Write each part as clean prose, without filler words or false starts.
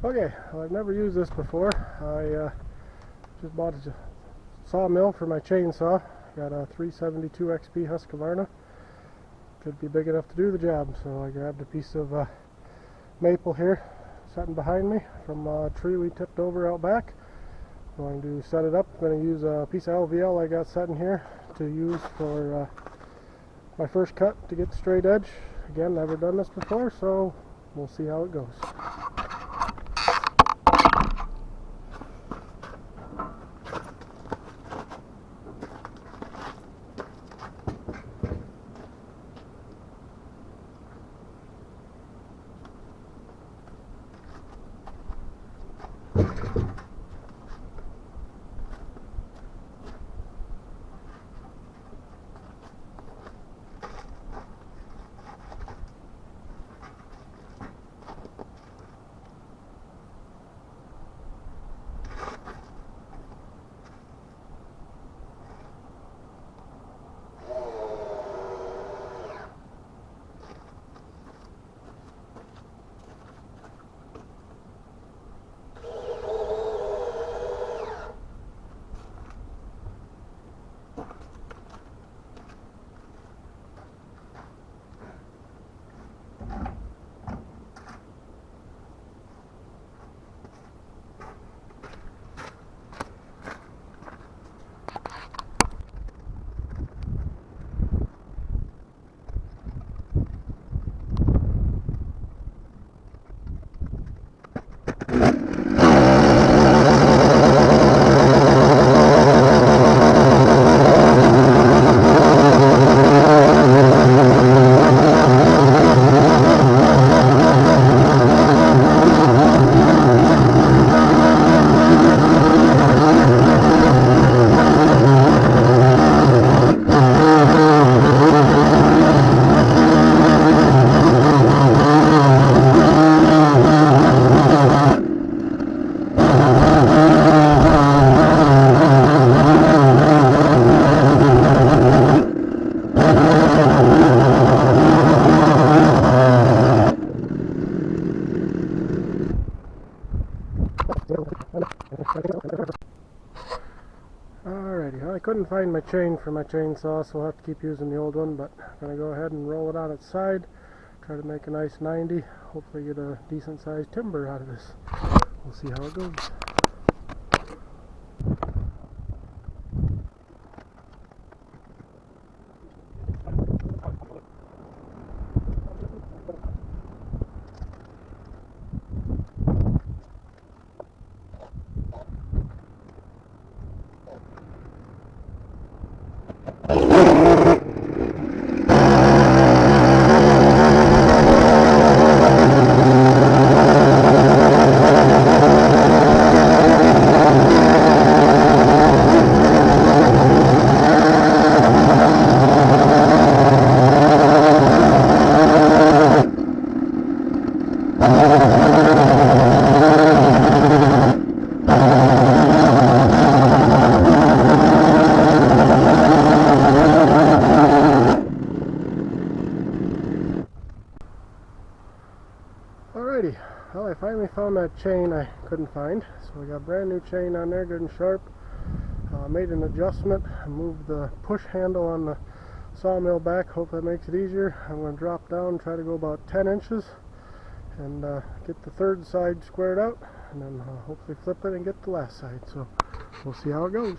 Okay, well, I've never used this before. I just bought a sawmill for my chainsaw. Got a 372 XP Husqvarna. Could be big enough to do the job, so I grabbed a piece of maple here sitting behind me from a tree we tipped over out back. I'm going to set it up. I'm going to use a piece of LVL I got sitting here to use for my first cut to get the straight edge. Again, never done this before, so we'll see how it goes. Alrighty, well, I couldn't find my chain for my chainsaw, so I'll have to keep using the old one, but I'm going to go ahead and roll it on its side, try to make a nice 90, hopefully get a decent sized timber out of this. We'll see how it goes. Alrighty, well, I finally found that chain I couldn't find, so I got a brand new chain on there, good and sharp. Made an adjustment, moved the push handle on the sawmill back, hope that makes it easier. I'm going to drop down, try to go about 10 inches and get the third side squared out, and then hopefully flip it and get the last side, so we'll see how it goes.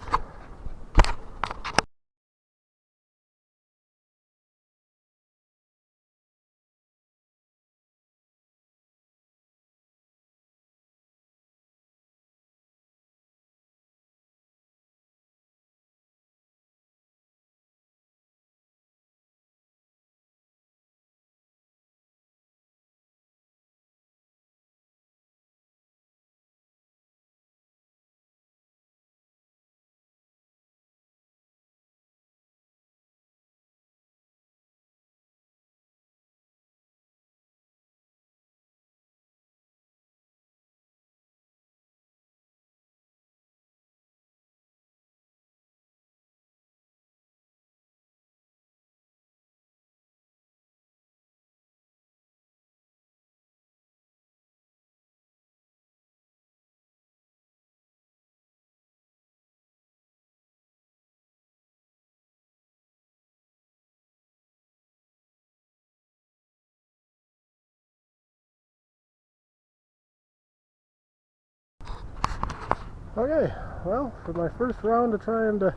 Okay, well, for my first round of trying to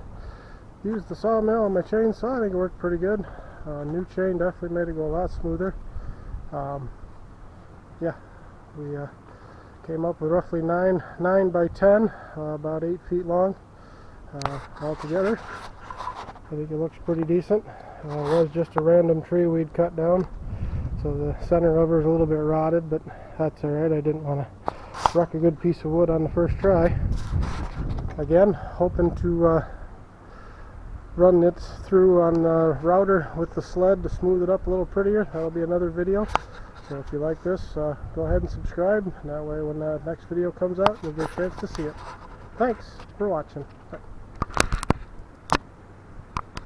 use the sawmill on my chainsaw, I think it worked pretty good. New chain definitely made it go a lot smoother. Yeah, we came up with roughly 9 by 10, about 8 feet long altogether. I think it looks pretty decent. It was just a random tree we'd cut down, so the center of her is a little bit rotted, but that's alright. I didn't want to wreck a good piece of wood on the first try. Again, hoping to run it through on the router with the sled to smooth it up a little prettier. That'll be another video. So if you like this, go ahead and subscribe. That way when the next video comes out, you'll get a chance to see it. Thanks for watching. Bye.